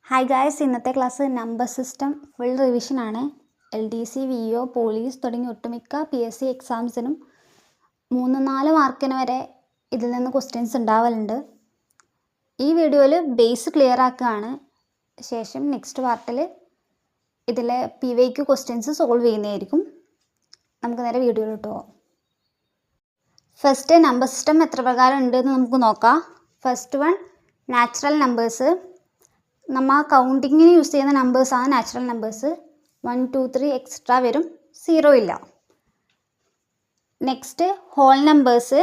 Hi guys, ഇന്നത്തെ class number system full revision ആണ്. LDC, VO, police തുടങ്ങി ഒട്ടുമിക്ക PSC എക്സാംസിനും 3-4 മാർക്കിന് വരെ ഇതിൽ നിന്ന് ക്വസ്റ്റ്യൻസ് ഉണ്ടാവലുണ്ട്. ഈ വീഡിയോയിൽ ബേസ് ക്ലിയർ ആക്കുകയാണ്. ശേഷം നെക്സ്റ്റ് പാർട്ടിൽ ഇതിലെ PYQ ക്വസ്റ്റ്യൻസ് സോൾവ് ചെയ്യുന്നതായിരിക്കും. നമുക്ക് നേരെ വീഡിയോയിലോട്ട് പോകാം. ഫസ്റ്റ് നമ്പർ സിസ്റ്റം എത്ര പ്രകാരം ഉണ്ടെന്ന് നമുക്ക് നോക്കാം. First one natural numbers. നമ്മൾ കൗണ്ടിങ്ങിന് യൂസ് ചെയ്യുന്ന നമ്പേഴ്സാണ് നാച്ചുറൽ നമ്പേഴ്സ്. 1, 2, 3 എക്സെട്രാ വരും, 0 ഇല്ല. Next whole numbers.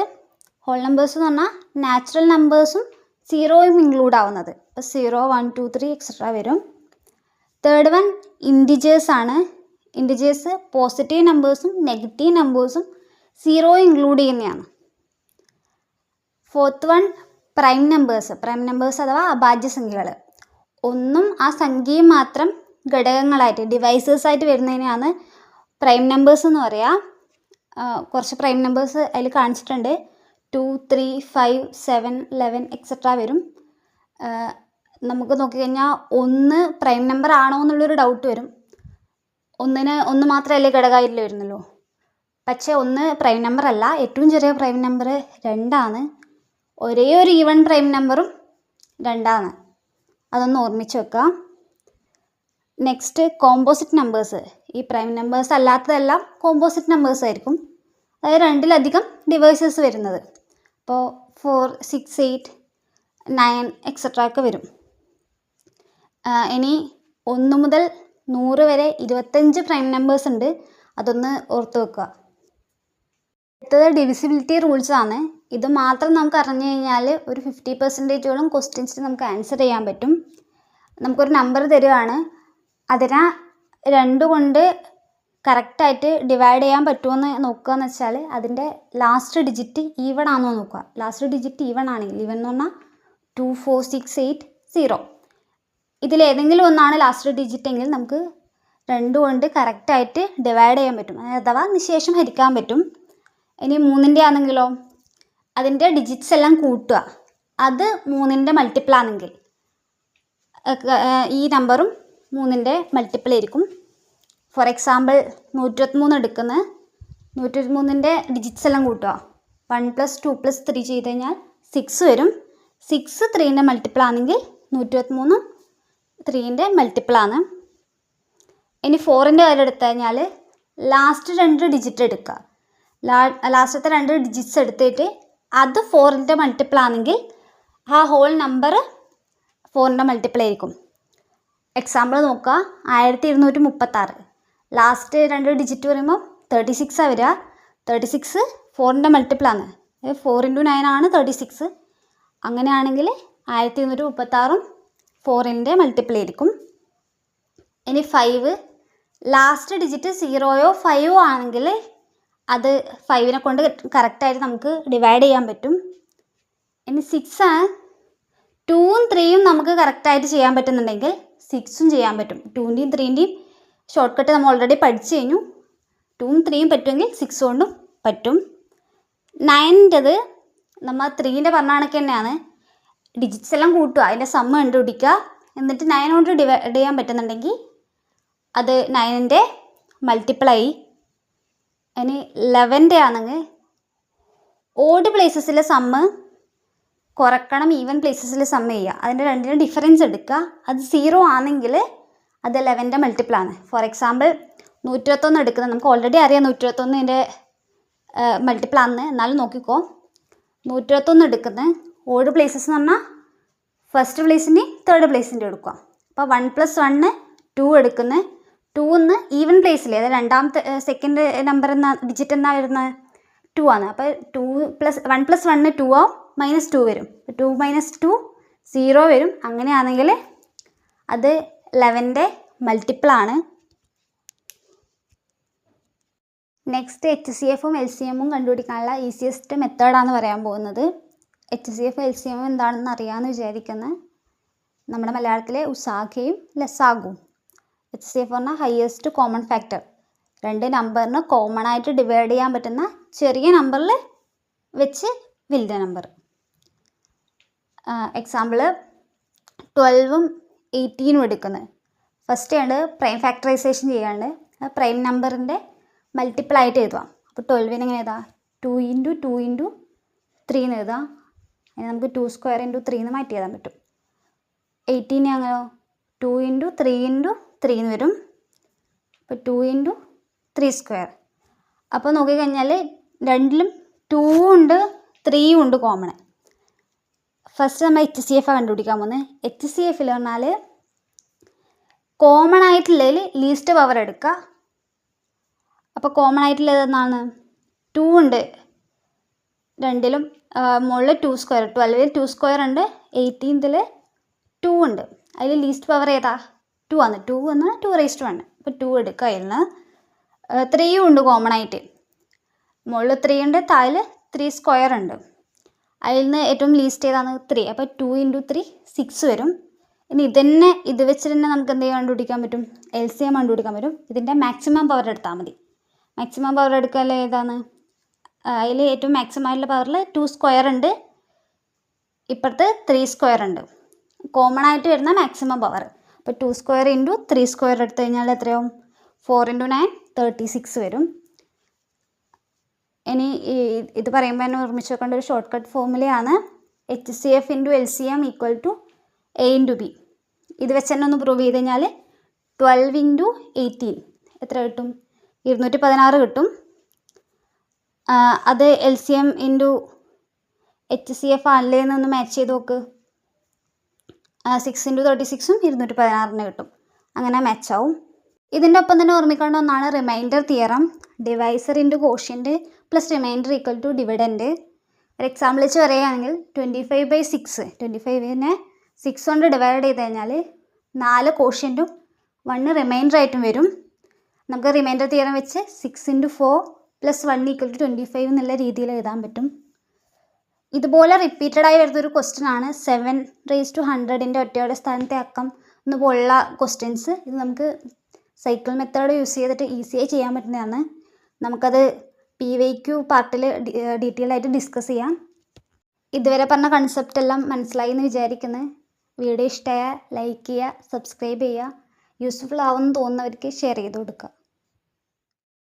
Whole numbers എന്ന് പറഞ്ഞാൽ നാച്ചുറൽ നമ്പേഴ്സും 0യും ഇൻക്ലൂഡ് ആവുന്നത്. അപ്പോൾ 0, 1, 2, 3 എക്സെട്രാ വരും. തേർഡ് വൺ ഇൻഡിജേഴ്സ് ആണ്. ഇൻഡിജേഴ്സ് പോസിറ്റീവ് നമ്പേഴ്സും നെഗറ്റീവ് നമ്പേഴ്സും 0 ഇൻക്ലൂഡ് ചെയ്യുന്നതാണ്. Fourth one prime numbers. Prime numbers അഥവാ അഭാജ്യസംഖ്യകൾ. ഒന്നും ആ സംഖ്യയും മാത്രം ഘടകങ്ങളായിട്ട് ഡിവൈസേഴ്സ് ആയിട്ട് വരുന്നതിനെയാണ് പ്രൈം നമ്പേഴ്സ് എന്ന് പറയുക. കുറച്ച് പ്രൈം നമ്പേഴ്സ് അതിൽ കാണിച്ചിട്ടുണ്ട്. 2, 3, 5, 7, 11 എക്സെട്രാ വരും. നമുക്ക് നോക്കിക്കഴിഞ്ഞാൽ 1 പ്രൈം നമ്പർ ആണോ എന്നുള്ളൊരു ഡൗട്ട് വരും. 1 മാത്രമല്ലേ ഘടകമായിട്ടില്ല വരുന്നുള്ളൂ. പക്ഷേ 1 പ്രൈം നമ്പർ അല്ല. ഏറ്റവും ചെറിയ പ്രൈം നമ്പർ 2 ആണ്. ഒരേ ഒരു ഈവൻ പ്രൈം നമ്പറും 2 ആണ്. അതൊന്ന് ഓർമ്മിച്ച് വെക്കാം. Next composite numbers. ഈ പ്രൈം നമ്പേഴ്സ് അല്ലാത്തതെല്ലാം കോമ്പോസിറ്റ് നമ്പേഴ്സ് ആയിരിക്കും. അതായത് 2-ലധികം ഡിവൈസസ് വരുന്നത്. അപ്പോൾ 4, 6, 8, 9 എക്സെട്രാ ഒക്കെ വരും. ഇനി 1 മുതൽ 100 വരെ 25 പ്രൈം നമ്പേഴ്സ് ഉണ്ട്. അതൊന്ന് ഓർത്ത് വെക്കുക. അടുത്തത് ഡിവിസിബിലിറ്റി റൂൾസ് ആണ്. ഇത് മാത്രം നമുക്ക് അറിഞ്ഞു കഴിഞ്ഞാൽ ഒരു 50%ഓളം ക്വസ്റ്റ്യൻസിന് നമുക്ക് ആൻസർ ചെയ്യാൻ പറ്റും. നമുക്കൊരു നമ്പർ തരികയാണ്, അതിനെ 2 കൊണ്ട് കറക്റ്റായിട്ട് ഡിവൈഡ് ചെയ്യാൻ പറ്റുമെന്ന് നോക്കുക എന്ന് വെച്ചാൽ അതിൻ്റെ ലാസ്റ്റ് ഡിജിറ്റ് ഈവൺ ആണോ നോക്കുക. ലാസ്റ്റ് ഡിജിറ്റ് ഈവൺ ആണെങ്കിൽ, ഈവൺ എന്ന് പറഞ്ഞാൽ 2, 4, 6, 8, 0 ഇതിലേതെങ്കിലും ഒന്നാണ് ലാസ്റ്റ് ഡിജിറ്റ് എങ്കിൽ നമുക്ക് 2 കൊണ്ട് കറക്റ്റായിട്ട് ഡിവൈഡ് ചെയ്യാൻ പറ്റും, അഥവാ നിശേഷം ഹരിക്കാൻ പറ്റും. ഇനി 3ൻ്റെ ആണെങ്കിലോ, അതിൻ്റെ ഡിജിറ്റ്സ് എല്ലാം കൂട്ടുക, അത് 3ൻ്റെ മൾട്ടിപ്പിൾ ആണെങ്കിൽ ഈ നമ്പറും 3ൻ്റെ മൾട്ടിപ്പിൾ ആയിരിക്കും. ഫോർ എക്സാമ്പിൾ 123 എടുക്കുന്നത്, 123ൻ്റെ ഡിജിറ്റ്സ് എല്ലാം കൂട്ടുക, 1 + 2 + 3 ചെയ്ത് കഴിഞ്ഞാൽ 6 വരും. 6 3ൻ്റെ മൾട്ടിപ്പിൾ ആണെങ്കിൽ 123 3ൻ്റെ മൾട്ടിപ്പിൾ ആണ്. ഇനി 4ൻ്റെ കാര്യം എടുത്തു കഴിഞ്ഞാൽ ലാസ്റ്റ് 2 ഡിജിറ്റ് എടുക്കുക. ലാസ്റ്റത്തെ 2 ഡിജിറ്റ്സ് എടുത്തിട്ട് അത് 4ൻ്റെ മൾട്ടിപ്പിൾ ആണെങ്കിൽ ആ ഹോൾ നമ്പർ 4ൻ്റെ മൾട്ടിപ്പിൾ ആയിരിക്കും. എക്സാമ്പിൾ നോക്കുക, 1236. ലാസ്റ്റ് 2 ഡിജിറ്റ് പറയുമ്പോൾ 36 വരിക. 36 4ൻ്റെ മൾട്ടിപ്പിൾ ആണ്. 4 × 9 ആണ് 36. അങ്ങനെയാണെങ്കിൽ 1236 4ൻ്റെ മൾട്ടിപ്പിൾ ആയിരിക്കും. ഇനി 5, ലാസ്റ്റ് ഡിജിറ്റ് 0യോ 5യോ ആണെങ്കിൽ അത് 5നെ കൊണ്ട് കറക്റ്റായിട്ട് നമുക്ക് ഡിവൈഡ് ചെയ്യാൻ പറ്റും. ഇനി 6 ആണ്. 2ഉം 3യും നമുക്ക് കറക്റ്റായിട്ട് ചെയ്യാൻ പറ്റുന്നുണ്ടെങ്കിൽ 6ഉം ചെയ്യാൻ പറ്റും. 2ൻ്റെയും 3ൻ്റെയും ഷോർട്ട് കട്ട് നമ്മൾ ഓൾറെഡി പഠിച്ചു കഴിഞ്ഞു. 2ഉം 3യും പറ്റുമെങ്കിൽ 6 കൊണ്ടും പറ്റും. 9ൻ്റെത് നമ്മൾ 3ൻ്റെ പറഞ്ഞ കണക്ക് തന്നെയാണ്. ഡിജിറ്റ്സ് എല്ലാം കൂട്ടുക, അതിൻ്റെ സമ്മ് കണ്ടുപിടിക്കുക, എന്നിട്ട് 9 കൊണ്ട് ഡിവൈഡ് ചെയ്യാൻ പറ്റുന്നുണ്ടെങ്കിൽ അത് 9ൻ്റെ മൾട്ടിപ്പിളായി. ഇനി 11ൻ്റെ ആണെങ്കിൽ ഓഡ് പ്ലേസസിലെ സമ്മ് കുറക്കണം, ഈവൻ പ്ലേസസിൽ സമ്മ് ചെയ്യുക. അതിൻ്റെ 2ൻ്റെ ഡിഫറൻസ് എടുക്കുക. അത് 0 ആണെങ്കിൽ അത് 11ൻ്റെ മൾട്ടിപ്പിൾ ആണ്. ഫോർ എക്സാമ്പിൾ 121 എടുക്കുന്നത്, നമുക്ക് ഓൾറെഡി അറിയാം 121ൻ്റെ മൾട്ടിപ്പിൾ ആണെന്ന്, എന്നാലും നോക്കിക്കോ. 121 എടുക്കുന്നത് ഓഡ് പ്ലേസസ് എന്ന് പറഞ്ഞാൽ ഫസ്റ്റ് പ്ലേസിൻ്റെയും തേർഡ് പ്ലേസിൻ്റെ എടുക്കുക. അപ്പോൾ 1 + 1 2 എടുക്കുന്നത്. 2 ഈവൻ പ്ലേസിൽ, അതായത് രണ്ടാമത്തെ സെക്കൻഡ് നമ്പർ എന്ന ഡിജിറ്റ് എന്നാ വരുന്നത് 2 ആണ്. അപ്പോൾ 1 + 1 2 ആവും, -2 വരും. 2 - 2 0 വരും. അങ്ങനെയാണെങ്കിൽ അത് 11ൻ്റെ മൾട്ടിപ്പിൾ ആണ്. നെക്സ്റ്റ് HCFും LCMും കണ്ടുപിടിക്കാനുള്ള ഈസിയസ്റ്റ് മെത്തേഡാണ് പറയാൻ പോകുന്നത്. HCF LCM എന്താണെന്ന് അറിയാമെന്ന് വിചാരിക്കുന്നത്. നമ്മുടെ മലയാളത്തിലെ ഉസാഖയും ലസാഗുവും. HCF പറഞ്ഞാൽ ഹയസ്റ്റ് കോമൺ ഫാക്ടർ. 2 നമ്പറിന് കോമൺ ആയിട്ട് ഡിവൈഡ് ചെയ്യാൻ പറ്റുന്ന ചെറിയ നമ്പറിൽ വെച്ച് വലുത് നമ്പർ. എക്സാമ്പിൾ 12ഉം 18 എടുക്കുന്നത്. ഫസ്റ്റ് ഉണ്ട് പ്രൈം ഫാക്ടറൈസേഷൻ ചെയ്യാണ്ട് പ്രൈം നമ്പറിൻ്റെ മൾട്ടിപ്പിൾ ആയിട്ട് എഴുതാം. അപ്പോൾ 12 എങ്ങനെ എഴുതാം? 2 × 2 × 3 എന്ന് എഴുതാം. അതിന് നമുക്ക് 2² × 3 എന്ന് മാറ്റി എഴുതാൻ പറ്റും. 18 അങ്ങനെയോ 2 × 3 × 3 എന്ന് വരും. അപ്പോൾ 2 × 3². അപ്പോൾ നോക്കിക്കഴിഞ്ഞാൽ രണ്ടിലും 2 ഉണ്ട് 3 ഉണ്ട് കോമൺ. ഫസ്റ്റ് നമ്മൾ HCF കണ്ടുപിടിക്കാൻ പോകുന്നത്. HCF പറഞ്ഞാൽ കോമൺ ആയിട്ടുള്ളതിൽ ലീസ്റ്റ് പവർ എടുക്കുക. അപ്പോൾ കോമൺ ആയിട്ടുള്ളത് എന്നാണ് 2 ഉണ്ട് രണ്ടിലും. മുകളിൽ 2², 12 2² ഉണ്ട്, 18 2 ഉണ്ട്. അതിൽ ലീസ്റ്റ് പവർ ഏതാ? 2 ആണ്. 2 എന്നാൽ 2⁻1. അപ്പോൾ 2 എടുക്കുക. അതിൽ നിന്ന് 3 ഉണ്ട് കോമൺ ആയിട്ട്. മുകളിൽ 3 ഉണ്ട്, താഴെ 3² ഉണ്ട്. അതിൽ നിന്ന് ഏറ്റവും ലീസ്റ്റ് ഏതാണ്? 3. അപ്പോൾ 2 × 3 6 വരും. ഇനി ഇതന്നെ ഇത് വെച്ച് തന്നെ നമുക്ക് എന്ത് കണ്ടുപിടിക്കാൻ പറ്റും? LCM കണ്ടുപിടിക്കാൻ പറ്റും. ഇതിൻ്റെ മാക്സിമം പവർ എടുത്താൽ മതി. മാക്സിമം പവർ എടുക്കാൻ ഏതാണ്? അതിൽ ഏറ്റവും മാക്സിമം ആയിട്ടുള്ള പവറിൽ 2² ഉണ്ട്, ഇപ്പുറത്ത് 3² ഉണ്ട്. കോമൺ ആയിട്ട് വരുന്ന മാക്സിമം പവർ. അപ്പോൾ 2² × 3² എടുത്തു കഴിഞ്ഞാൽ എത്രയാവും? 4 × 9 36 വരും. ഇനി ഇത് പറയുമ്പോൾ തന്നെ ഓർമ്മിച്ച് വെക്കേണ്ട ഒരു short cut ഫോർമുലയാണ് HCF × LCM = A × B. ഇത് വെച്ച് തന്നെ ഒന്ന് പ്രൂവ് ചെയ്ത് കഴിഞ്ഞാൽ 12 × 18 എത്ര കിട്ടും? 216 കിട്ടും. അത് LCM × HCF ആണല്ലേ എന്നൊന്ന് മാച്ച് ചെയ്ത് നോക്ക്. 6 × 36ഉം 216 കിട്ടും. അങ്ങനെ മാച്ച് ആവും. ഇതിൻ്റെ ഒപ്പം തന്നെ ഓർമ്മിക്കേണ്ട ഒന്നാണ് reminder theorem. Divisor × quotient plus reminder = dividend. ഒരു എക്സാമ്പിൾ വെച്ച് പറയുകയാണെങ്കിൽ 25/6, 25നെ 6 കൊണ്ട് ഡിവൈഡ് ചെയ്ത് കഴിഞ്ഞാൽ 4 കോഷ്യൻറ്റും 1 റിമൈൻഡർ ആയിട്ടും വരും. നമുക്ക് റിമൈൻഡർ തിയറം വെച്ച് 6 × 4 + 1 = 25 എന്നുള്ള രീതിയിൽ എഴുതാൻ പറ്റും. ഇതുപോലെ റിപ്പീറ്റഡായി വരുന്നൊരു ക്വസ്റ്റ്യൻ ആണ് 7⁻100ൻ്റെ ഒറ്റയുടെ സ്ഥാനത്തെ അക്കം എന്നുപോലുള്ള ക്വസ്റ്റ്യൻസ്. ഇത് നമുക്ക് സൈക്കിൾ മെത്തേഡ് യൂസ് ചെയ്തിട്ട് ഈസിയായി ചെയ്യാൻ പറ്റുന്നതാണ്. നമുക്കത് PYQ പാർട്ടിൽ ഡീറ്റെയിൽ ആയിട്ട് ഡിസ്കസ് ചെയ്യാം. ഇതുവരെ പറഞ്ഞ കൺസെപ്റ്റ് എല്ലാം മനസ്സിലായി എന്ന് വിചാരിക്കുന്നു. വീഡിയോ ഇഷ്ടമായ ലൈക്ക് ചെയ്യുക, സബ്സ്ക്രൈബ് ചെയ്യുക. യൂസ്ഫുൾ ആവുമെന്ന് തോന്നുന്നവർക്ക് ഷെയർ ചെയ്ത് കൊടുക്കുക.